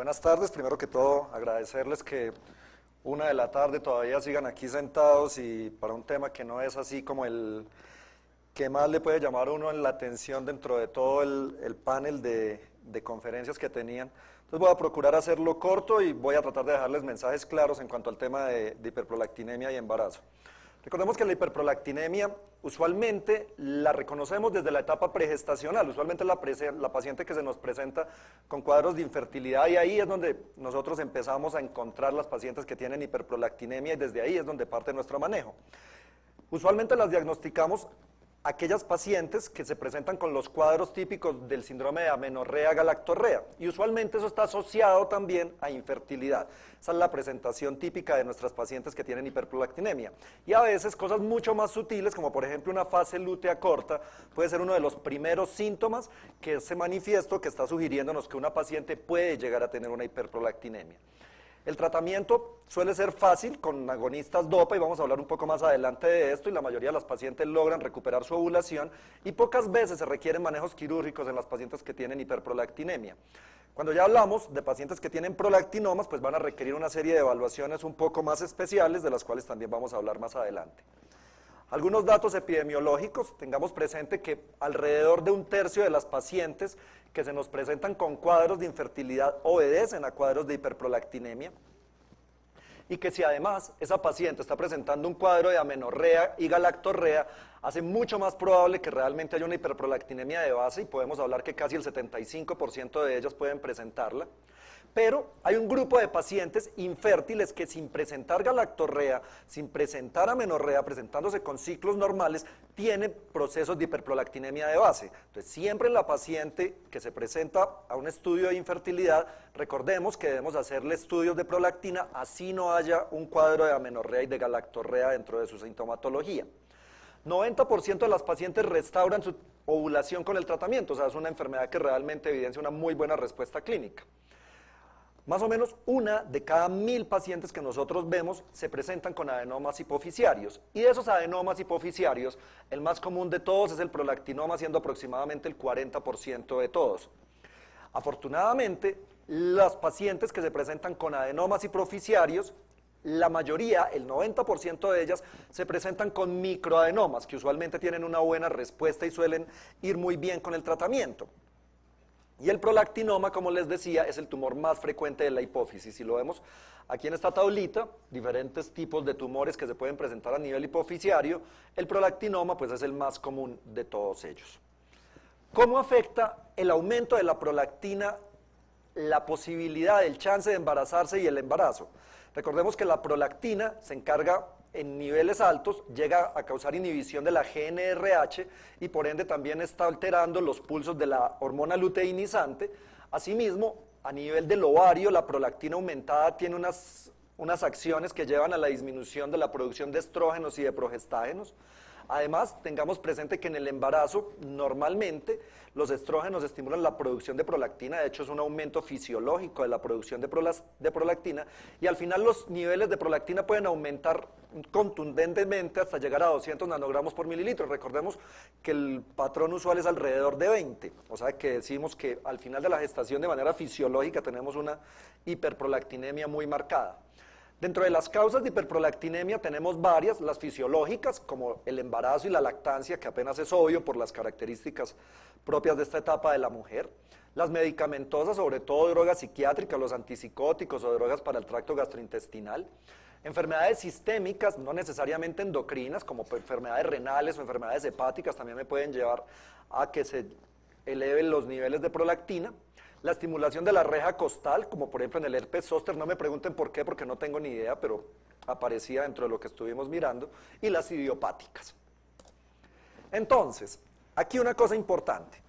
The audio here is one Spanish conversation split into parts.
Buenas tardes, primero que todo agradecerles que 1 de la tarde todavía sigan aquí sentados y para un tema que no es así como el que más le puede llamar a uno la atención dentro de todo el panel de conferencias que tenían. Entonces voy a procurar hacerlo corto y voy a tratar de dejarles mensajes claros en cuanto al tema de hiperprolactinemia y embarazo. Recordemos que la hiperprolactinemia usualmente la reconocemos desde la etapa pregestacional, usualmente la paciente que se nos presenta con cuadros de infertilidad y ahí es donde nosotros empezamos a encontrar las pacientes que tienen hiperprolactinemia y desde ahí es donde parte nuestro manejo. Usualmente las diagnosticamos aquellas pacientes que se presentan con los cuadros típicos del síndrome de amenorrea, galactorrea, y usualmente eso está asociado también a infertilidad. Esa es la presentación típica de nuestras pacientes que tienen hiperprolactinemia. Y a veces cosas mucho más sutiles, como por ejemplo una fase lútea corta, puede ser uno de los primeros síntomas que ese manifiesto que está sugiriéndonos que una paciente puede llegar a tener una hiperprolactinemia. El tratamiento suele ser fácil con agonistas DOPA y vamos a hablar un poco más adelante de esto y la mayoría de las pacientes logran recuperar su ovulación y pocas veces se requieren manejos quirúrgicos en las pacientes que tienen hiperprolactinemia. Cuando ya hablamos de pacientes que tienen prolactinomas, pues van a requerir una serie de evaluaciones un poco más especiales de las cuales también vamos a hablar más adelante. Algunos datos epidemiológicos, tengamos presente que alrededor de 1/3 de las pacientes que se nos presentan con cuadros de infertilidad obedecen a cuadros de hiperprolactinemia y que si además esa paciente está presentando un cuadro de amenorrea y galactorrea, hace mucho más probable que realmente haya una hiperprolactinemia de base y podemos hablar que casi el 75% de ellas pueden presentarla. Pero hay un grupo de pacientes infértiles que sin presentar galactorrea, sin presentar amenorrea, presentándose con ciclos normales, tienen procesos de hiperprolactinemia de base. Entonces, siempre en la paciente que se presenta a un estudio de infertilidad, recordemos que debemos hacerle estudios de prolactina, así no haya un cuadro de amenorrea y de galactorrea dentro de su sintomatología. 90% de las pacientes restauran su ovulación con el tratamiento, o sea, es una enfermedad que realmente evidencia una muy buena respuesta clínica. Más o menos 1 de cada 1000 pacientes que nosotros vemos se presentan con adenomas hipoficiarios. Y de esos adenomas hipoficiarios, el más común de todos es el prolactinoma, siendo aproximadamente el 40% de todos. Afortunadamente, las pacientes que se presentan con adenomas hipoficiarios, la mayoría, el 90% de ellas, se presentan con microadenomas, que usualmente tienen una buena respuesta y suelen ir muy bien con el tratamiento. Y el prolactinoma, como les decía, es el tumor más frecuente de la hipófisis. Si lo vemos aquí en esta tablita, diferentes tipos de tumores que se pueden presentar a nivel hipoficiario, el prolactinoma pues es el más común de todos ellos. ¿Cómo afecta el aumento de la prolactina la posibilidad, el chance de embarazarse y el embarazo? Recordemos que la prolactina se encarga en niveles altos, llega a causar inhibición de la GnRH y por ende también está alterando los pulsos de la hormona luteinizante. Asimismo, a nivel del ovario, la prolactina aumentada tiene unas acciones que llevan a la disminución de la producción de estrógenos y de progestágenos. Además, tengamos presente que en el embarazo, normalmente, los estrógenos estimulan la producción de prolactina, de hecho es un aumento fisiológico de la producción de prolactina, y al final los niveles de prolactina pueden aumentar contundentemente hasta llegar a 200 nanogramos por mililitro. Recordemos que el patrón usual es alrededor de 20, o sea que decimos que al final de la gestación de manera fisiológica tenemos una hiperprolactinemia muy marcada. Dentro de las causas de hiperprolactinemia tenemos varias, las fisiológicas como el embarazo y la lactancia, que apenas es obvio por las características propias de esta etapa de la mujer, las medicamentosas, sobre todo drogas psiquiátricas, los antipsicóticos o drogas para el tracto gastrointestinal, enfermedades sistémicas, no necesariamente endocrinas, como enfermedades renales o enfermedades hepáticas, también me pueden llevar a que se eleven los niveles de prolactina. La estimulación de la reja costal, como por ejemplo en el herpes zóster, no me pregunten por qué, porque no tengo ni idea, pero aparecía dentro de lo que estuvimos mirando, y las idiopáticas. Entonces, aquí una cosa importante.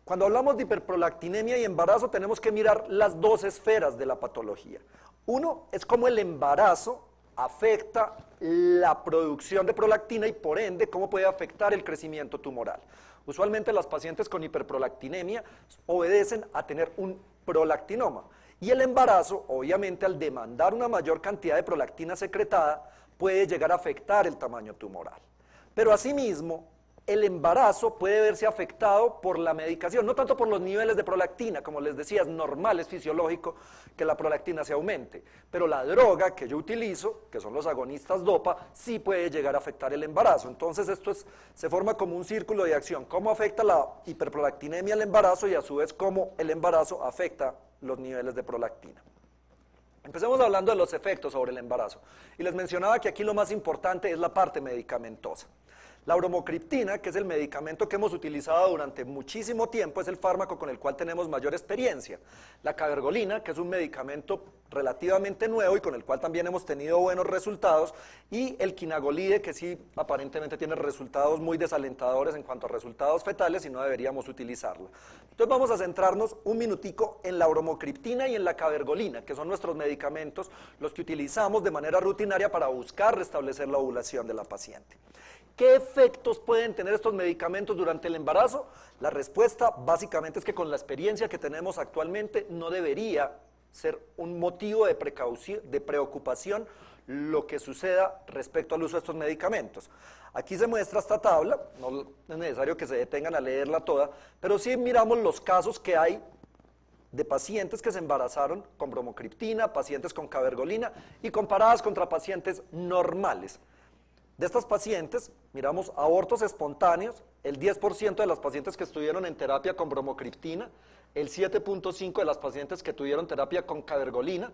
Cuando hablamos de hiperprolactinemia y embarazo, tenemos que mirar las dos esferas de la patología. Uno es cómo el embarazo afecta la producción de prolactina y por ende cómo puede afectar el crecimiento tumoral. Usualmente las pacientes con hiperprolactinemia obedecen a tener un prolactinoma y el embarazo, obviamente al demandar una mayor cantidad de prolactina secretada, puede llegar a afectar el tamaño tumoral. Pero asimismo, el embarazo puede verse afectado por la medicación, no tanto por los niveles de prolactina, como les decía, es normal, es fisiológico que la prolactina se aumente, pero la droga que yo utilizo, que son los agonistas DOPA, sí puede llegar a afectar el embarazo. Entonces se forma como un círculo de acción, cómo afecta la hiperprolactinemia al embarazo y a su vez cómo el embarazo afecta los niveles de prolactina. Empecemos hablando de los efectos sobre el embarazo, y les mencionaba que aquí lo más importante es la parte medicamentosa. La bromocriptina, que es el medicamento que hemos utilizado durante muchísimo tiempo, es el fármaco con el cual tenemos mayor experiencia. La cabergolina, que es un medicamento relativamente nuevo y con el cual también hemos tenido buenos resultados, y el quinagolide, que sí aparentemente tiene resultados muy desalentadores en cuanto a resultados fetales y no deberíamos utilizarla. Entonces vamos a centrarnos un minutico en la bromocriptina y en la cabergolina, que son nuestros medicamentos, los que utilizamos de manera rutinaria para buscar restablecer la ovulación de la paciente. ¿Qué efectos pueden tener estos medicamentos durante el embarazo? La respuesta básicamente es que con la experiencia que tenemos actualmente no debería ser un motivo de preocupación lo que suceda respecto al uso de estos medicamentos. Aquí se muestra esta tabla, no es necesario que se detengan a leerla toda, pero sí miramos los casos que hay de pacientes que se embarazaron con bromocriptina, pacientes con cabergolina y comparadas contra pacientes normales. De estas pacientes, miramos abortos espontáneos, el 10% de las pacientes que estuvieron en terapia con bromocriptina, el 7.5% de las pacientes que tuvieron terapia con cabergolina,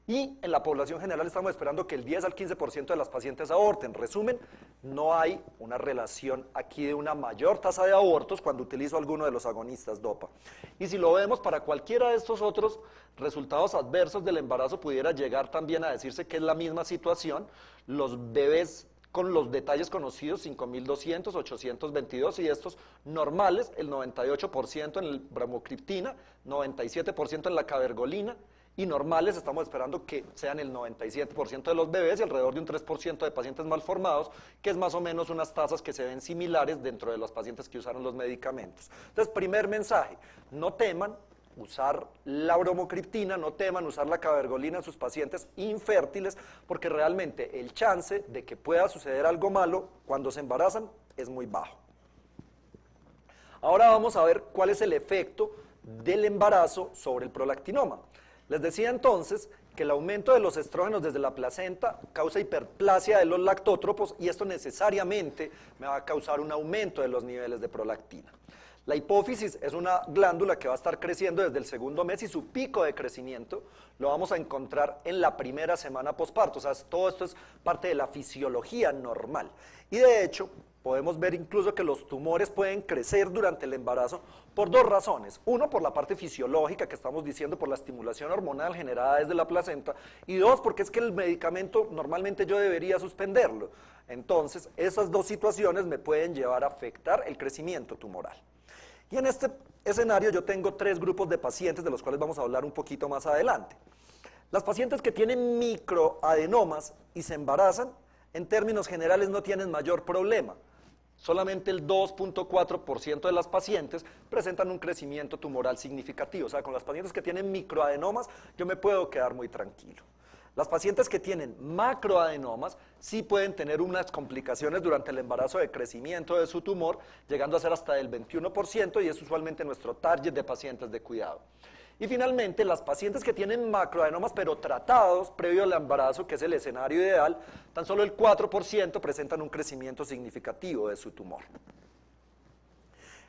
y en la población general estamos esperando que el 10 al 15% de las pacientes aborten. En resumen, no hay una relación aquí de una mayor tasa de abortos cuando utilizo alguno de los agonistas DOPA. Y si lo vemos para cualquiera de estos otros resultados adversos del embarazo, pudiera llegar también a decirse que es la misma situación. Los bebés con los detalles conocidos, 5.200, 822, y estos normales, el 98% en el bromocriptina, 97% en la cabergolina, y normales estamos esperando que sean el 97% de los bebés y alrededor de un 3% de pacientes malformados, que es más o menos unas tasas que se ven similares dentro de los pacientes que usaron los medicamentos. Entonces, primer mensaje, no teman usar la bromocriptina, no teman usar la cabergolina en sus pacientes infértiles, porque realmente el chance de que pueda suceder algo malo cuando se embarazan es muy bajo. Ahora vamos a ver cuál es el efecto del embarazo sobre el prolactinoma. Les decía entonces que el aumento de los estrógenos desde la placenta causa hiperplasia de los lactótropos y esto necesariamente me va a causar un aumento de los niveles de prolactina. La hipófisis es una glándula que va a estar creciendo desde el segundo mes y su pico de crecimiento lo vamos a encontrar en la primera semana posparto. O sea, todo esto es parte de la fisiología normal. Y de hecho, podemos ver incluso que los tumores pueden crecer durante el embarazo por dos razones. Uno, por la parte fisiológica que estamos diciendo, por la estimulación hormonal generada desde la placenta. Y dos, porque es que el medicamento normalmente yo debería suspenderlo. Entonces, esas dos situaciones me pueden llevar a afectar el crecimiento tumoral. Y en este escenario yo tengo tres grupos de pacientes de los cuales vamos a hablar un poquito más adelante. Las pacientes que tienen microadenomas y se embarazan, en términos generales no tienen mayor problema. Solamente el 2.4% de las pacientes presentan un crecimiento tumoral significativo. O sea, con las pacientes que tienen microadenomas yo me puedo quedar muy tranquilo. Las pacientes que tienen macroadenomas sí pueden tener unas complicaciones durante el embarazo de crecimiento de su tumor, llegando a ser hasta del 21% y es usualmente nuestro target de pacientes de cuidado. Y finalmente, las pacientes que tienen macroadenomas pero tratados previo al embarazo, que es el escenario ideal, tan solo el 4% presentan un crecimiento significativo de su tumor.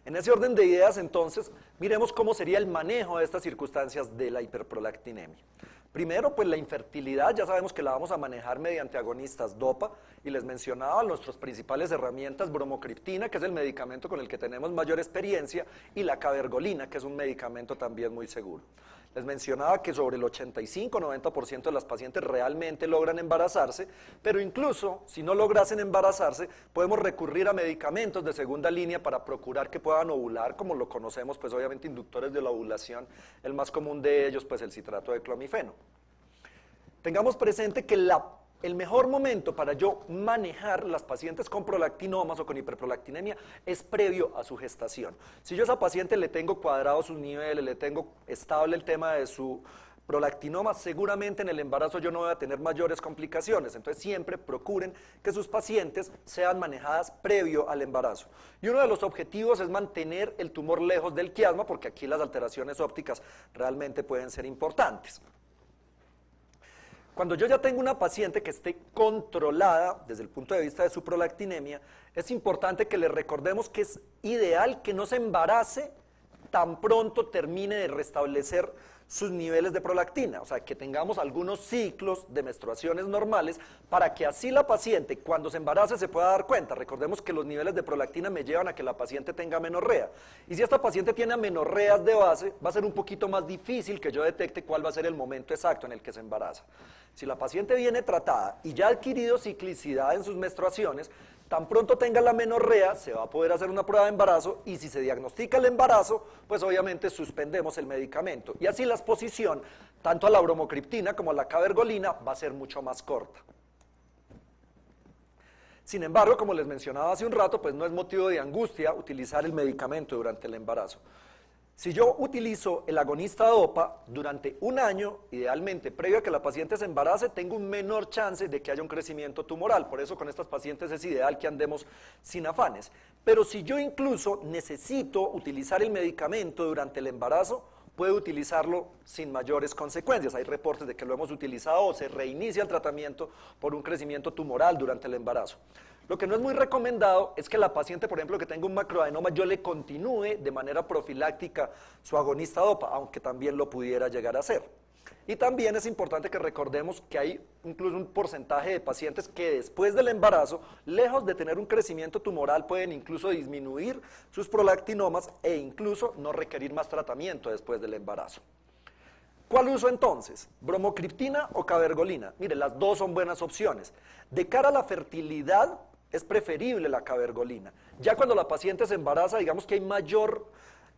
En ese orden de ideas, entonces, miremos cómo sería el manejo de estas circunstancias de la hiperprolactinemia. Primero, pues la infertilidad, ya sabemos que la vamos a manejar mediante agonistas DOPA, y les mencionaba nuestras principales herramientas, bromocriptina, que es el medicamento con el que tenemos mayor experiencia, y la cabergolina, que es un medicamento también muy seguro. Les mencionaba que sobre el 85-90% de las pacientes realmente logran embarazarse, pero incluso si no lograsen embarazarse, podemos recurrir a medicamentos de segunda línea para procurar que puedan ovular, como lo conocemos, pues obviamente inductores de la ovulación, el más común de ellos, pues el citrato de clomifeno. Tengamos presente que el mejor momento para yo manejar las pacientes con prolactinomas o con hiperprolactinemia es previo a su gestación. Si yo a esa paciente le tengo cuadrados sus niveles, le tengo estable el tema de su prolactinoma, seguramente en el embarazo yo no voy a tener mayores complicaciones. Entonces siempre procuren que sus pacientes sean manejadas previo al embarazo. Y uno de los objetivos es mantener el tumor lejos del quiasma, porque aquí las alteraciones ópticas realmente pueden ser importantes. Cuando yo ya tengo una paciente que esté controlada desde el punto de vista de su prolactinemia, es importante que le recordemos que es ideal que no se embarace tan pronto termine de restablecer sus niveles de prolactina, o sea, que tengamos algunos ciclos de menstruaciones normales para que así la paciente cuando se embarace se pueda dar cuenta. Recordemos que los niveles de prolactina me llevan a que la paciente tenga amenorrea, y si esta paciente tiene amenorreas de base, va a ser un poquito más difícil que yo detecte cuál va a ser el momento exacto en el que se embaraza. Si la paciente viene tratada y ya ha adquirido ciclicidad en sus menstruaciones, tan pronto tenga la amenorrea, se va a poder hacer una prueba de embarazo, y si se diagnostica el embarazo, pues obviamente suspendemos el medicamento. Y así la exposición, tanto a la bromocriptina como a la cabergolina, va a ser mucho más corta. Sin embargo, como les mencionaba hace un rato, pues no es motivo de angustia utilizar el medicamento durante el embarazo. Si yo utilizo el agonista DOPA durante un año, idealmente previo a que la paciente se embarace, tengo un menor chance de que haya un crecimiento tumoral. Por eso con estas pacientes es ideal que andemos sin afanes. Pero si yo incluso necesito utilizar el medicamento durante el embarazo, puedo utilizarlo sin mayores consecuencias. Hay reportes de que lo hemos utilizado o se reinicia el tratamiento por un crecimiento tumoral durante el embarazo. Lo que no es muy recomendado es que la paciente, por ejemplo, que tenga un macroadenoma, yo le continúe de manera profiláctica su agonista DOPA, aunque también lo pudiera llegar a hacer. Y también es importante que recordemos que hay incluso un porcentaje de pacientes que después del embarazo, lejos de tener un crecimiento tumoral, pueden incluso disminuir sus prolactinomas e incluso no requerir más tratamiento después del embarazo. ¿Cuál uso entonces? ¿Bromocriptina o cabergolina? Mire, las dos son buenas opciones. De cara a la fertilidad, es preferible la cabergolina. Ya cuando la paciente se embaraza, digamos que hay mayor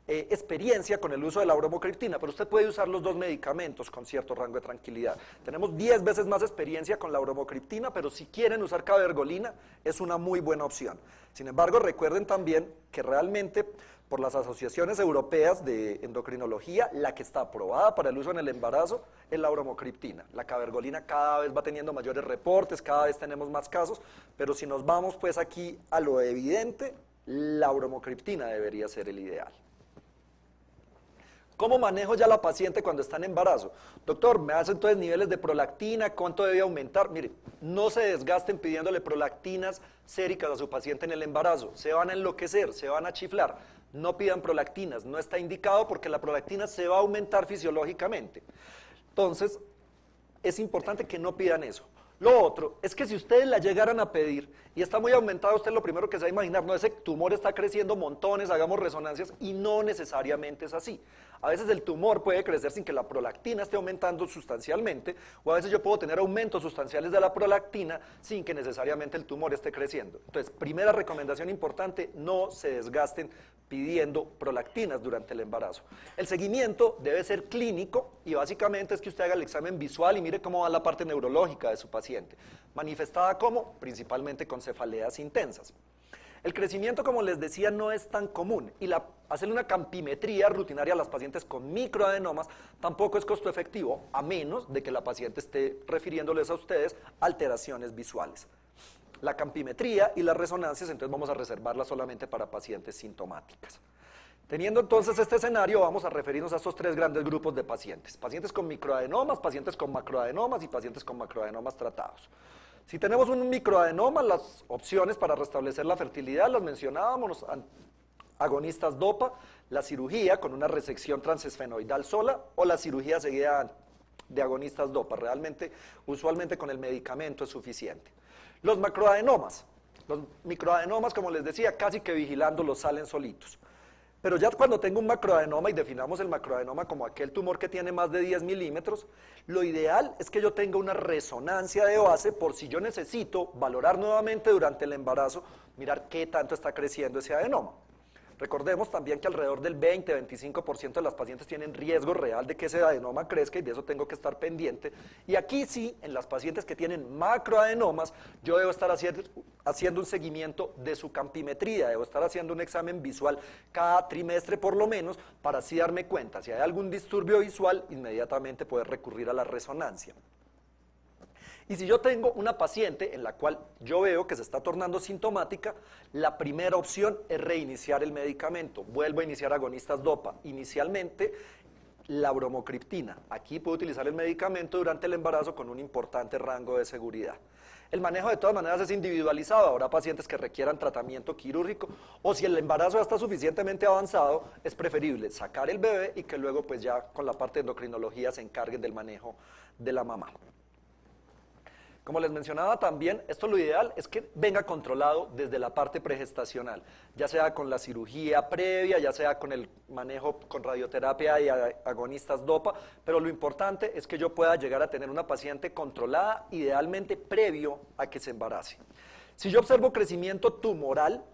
experiencia con el uso de la bromocriptina, pero usted puede usar los dos medicamentos con cierto rango de tranquilidad. Tenemos 10 veces más experiencia con la bromocriptina, pero si quieren usar cabergolina, es una muy buena opción. Sin embargo, recuerden también que realmente por las asociaciones europeas de endocrinología, la que está aprobada para el uso en el embarazo es la bromocriptina. La cabergolina cada vez va teniendo mayores reportes, cada vez tenemos más casos, pero si nos vamos pues aquí a lo evidente, la bromocriptina debería ser el ideal. ¿Cómo manejo ya la paciente cuando está en embarazo? Doctor, me hace entonces niveles de prolactina, ¿cuánto debe aumentar? Mire, no se desgasten pidiéndole prolactinas séricas a su paciente en el embarazo, se van a enloquecer, se van a chiflar. No pidan prolactinas, no está indicado porque la prolactina se va a aumentar fisiológicamente. Entonces, es importante que no pidan eso. Lo otro es que si ustedes la llegaran a pedir y está muy aumentada, usted lo primero que se va a imaginar, no, ese tumor está creciendo montones, hagamos resonancias, y no necesariamente es así. A veces el tumor puede crecer sin que la prolactina esté aumentando sustancialmente, o a veces yo puedo tener aumentos sustanciales de la prolactina sin que necesariamente el tumor esté creciendo. Entonces, primera recomendación importante, no se desgasten pidiendo prolactinas durante el embarazo. El seguimiento debe ser clínico y básicamente es que usted haga el examen visual y mire cómo va la parte neurológica de su paciente, manifestada como principalmente con cefaleas intensas. El crecimiento, como les decía, no es tan común y hacerle una campimetría rutinaria a las pacientes con microadenomas tampoco es costo efectivo, a menos de que la paciente esté refiriéndoles a ustedes alteraciones visuales. La campimetría y las resonancias, entonces vamos a reservarlas solamente para pacientes sintomáticas. Teniendo entonces este escenario, vamos a referirnos a estos tres grandes grupos de pacientes. Pacientes con microadenomas, pacientes con macroadenomas y pacientes con macroadenomas tratados. Si tenemos un microadenoma, las opciones para restablecer la fertilidad las mencionábamos, agonistas DOPA, la cirugía con una resección transesfenoidal sola o la cirugía seguida de agonistas DOPA. Realmente, usualmente con el medicamento es suficiente. Los macroadenomas, los microadenomas, como les decía, casi que vigilándolos salen solitos. Pero ya cuando tengo un macroadenoma y definamos el macroadenoma como aquel tumor que tiene más de 10 milímetros, lo ideal es que yo tenga una resonancia de base por si yo necesito valorar nuevamente durante el embarazo, mirar qué tanto está creciendo ese adenoma. Recordemos también que alrededor del 20-25% de las pacientes tienen riesgo real de que ese adenoma crezca y de eso tengo que estar pendiente. Y aquí sí, en las pacientes que tienen macroadenomas, yo debo estar haciendo un seguimiento de su campimetría, debo estar haciendo un examen visual cada trimestre por lo menos para así darme cuenta. Si hay algún disturbio visual, inmediatamente poder recurrir a la resonancia. Y si yo tengo una paciente en la cual yo veo que se está tornando sintomática, la primera opción es reiniciar el medicamento. Vuelvo a iniciar agonistas DOPA. Inicialmente, la bromocriptina. Aquí puedo utilizar el medicamento durante el embarazo con un importante rango de seguridad. El manejo de todas maneras es individualizado. Habrá pacientes que requieran tratamiento quirúrgico o si el embarazo ya está suficientemente avanzado, es preferible sacar el bebé y que luego pues ya con la parte de endocrinología se encarguen del manejo de la mamá. Como les mencionaba también, esto lo ideal es que venga controlado desde la parte pregestacional, ya sea con la cirugía previa, ya sea con el manejo con radioterapia y agonistas DOPA, pero lo importante es que yo pueda llegar a tener una paciente controlada, idealmente previo a que se embarace. Si yo observo crecimiento tumoral,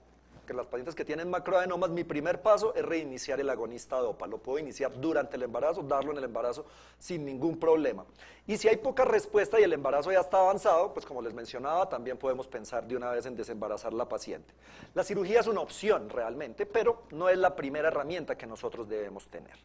que las pacientes que tienen macroadenomas, mi primer paso es reiniciar el agonista DOPA. Lo puedo iniciar durante el embarazo, darlo en el embarazo sin ningún problema. Y si hay poca respuesta y el embarazo ya está avanzado, pues como les mencionaba, también podemos pensar de una vez en desembarazar la paciente. La cirugía es una opción realmente, pero no es la primera herramienta que nosotros debemos tener.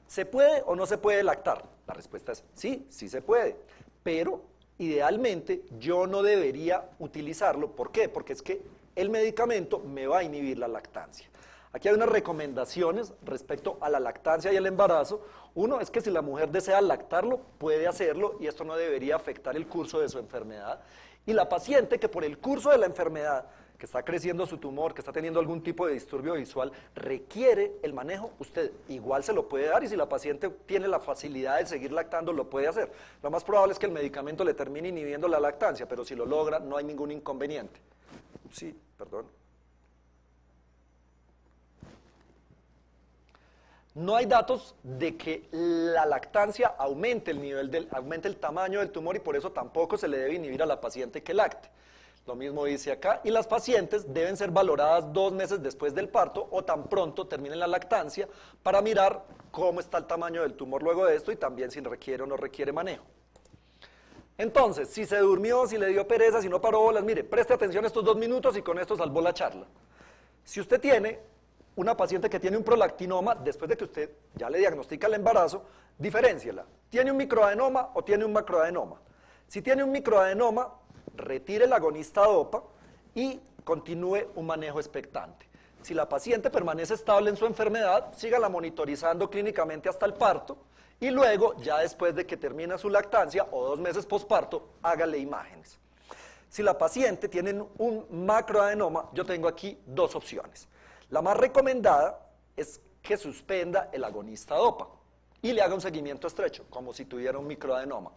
¿Se puede o no se puede lactar? La respuesta es sí, sí se puede, pero idealmente yo no debería utilizarlo. ¿Por qué? Porque es que el medicamento me va a inhibir la lactancia. Aquí hay unas recomendaciones respecto a la lactancia y el embarazo. Uno es que si la mujer desea lactarlo, puede hacerlo y esto no debería afectar el curso de su enfermedad. Y la paciente que por el curso de la enfermedad, que está creciendo su tumor, que está teniendo algún tipo de disturbio visual, requiere el manejo, usted igual se lo puede dar y si la paciente tiene la facilidad de seguir lactando, lo puede hacer. Lo más probable es que el medicamento le termine inhibiendo la lactancia, pero si lo logra, no hay ningún inconveniente. Sí, perdón. No hay datos de que la lactancia aumente aumente el tamaño del tumor y por eso tampoco se le debe inhibir a la paciente que lacte. Lo mismo dice acá, y las pacientes deben ser valoradas 2 meses después del parto o tan pronto terminen la lactancia para mirar cómo está el tamaño del tumor luego de esto y también si requiere o no requiere manejo. Entonces, si se durmió, si le dio pereza, si no paró bolas, mire, preste atención estos 2 minutos y con esto salvó la charla. Si usted tiene una paciente que tiene un prolactinoma, después de que usted ya le diagnostica el embarazo, diferénciela. ¿Tiene un microadenoma o tiene un macroadenoma? Si tiene un microadenoma, retire el agonista DOPA y continúe un manejo expectante. Si la paciente permanece estable en su enfermedad, sígala monitorizando clínicamente hasta el parto y luego, ya después de que termina su lactancia o 2 meses posparto, hágale imágenes. Si la paciente tiene un macroadenoma, yo tengo aquí 2 opciones. La más recomendada es que suspenda el agonista DOPA y le haga un seguimiento estrecho, como si tuviera un microadenoma.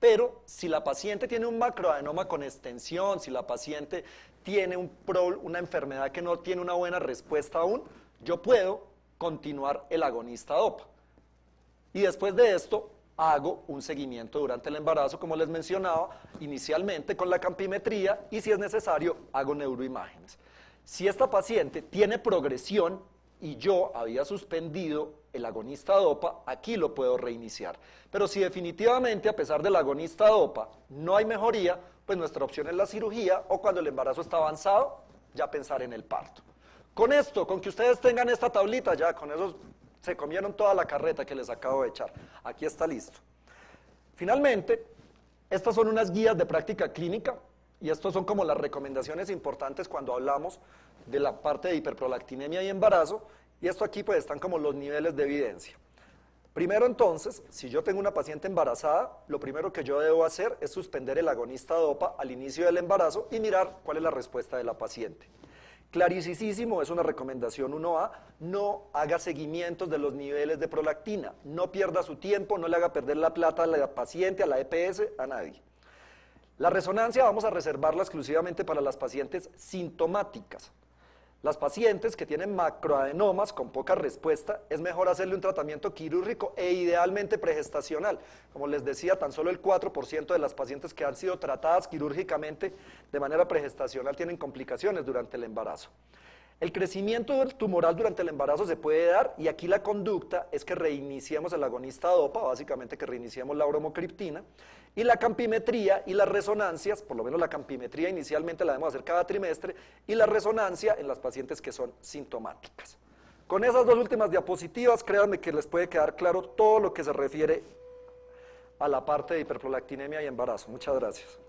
Pero si la paciente tiene un macroadenoma con extensión, si la paciente tiene una enfermedad que no tiene una buena respuesta aún, yo puedo continuar el agonista DOPA. Y después de esto, hago un seguimiento durante el embarazo, como les mencionaba, inicialmente con la campimetría y si es necesario, hago neuroimágenes. Si esta paciente tiene progresión y yo había suspendido el agonista DOPA, aquí lo puedo reiniciar. Pero si definitivamente, a pesar del agonista DOPA, no hay mejoría, pues nuestra opción es la cirugía o cuando el embarazo está avanzado, ya pensar en el parto. Con esto, con que ustedes tengan esta tablita, ya con eso se comieron toda la carreta que les acabo de echar. Aquí está listo. Finalmente, estas son unas guías de práctica clínica y estas son como las recomendaciones importantes cuando hablamos de la parte de hiperprolactinemia y embarazo. Y esto aquí pues están como los niveles de evidencia. Primero entonces, si yo tengo una paciente embarazada, lo primero que yo debo hacer es suspender el agonista DOPA al inicio del embarazo y mirar cuál es la respuesta de la paciente. Clarísimo, es una recomendación 1A, no haga seguimientos de los niveles de prolactina, no pierda su tiempo, no le haga perder la plata a la paciente, a la EPS, a nadie. La resonancia vamos a reservarla exclusivamente para las pacientes sintomáticas. Las pacientes que tienen macroadenomas con poca respuesta, es mejor hacerle un tratamiento quirúrgico e idealmente pregestacional. Como les decía, tan solo el 4% de las pacientes que han sido tratadas quirúrgicamente de manera pregestacional tienen complicaciones durante el embarazo. El crecimiento tumoral durante el embarazo se puede dar y aquí la conducta es que reiniciemos el agonista DOPA, básicamente que reiniciemos la bromocriptina, y la campimetría y las resonancias, por lo menos la campimetría inicialmente la debemos hacer cada trimestre, y la resonancia en las pacientes que son sintomáticas. Con esas dos últimas diapositivas, créanme que les puede quedar claro todo lo que se refiere a la parte de hiperprolactinemia y embarazo. Muchas gracias.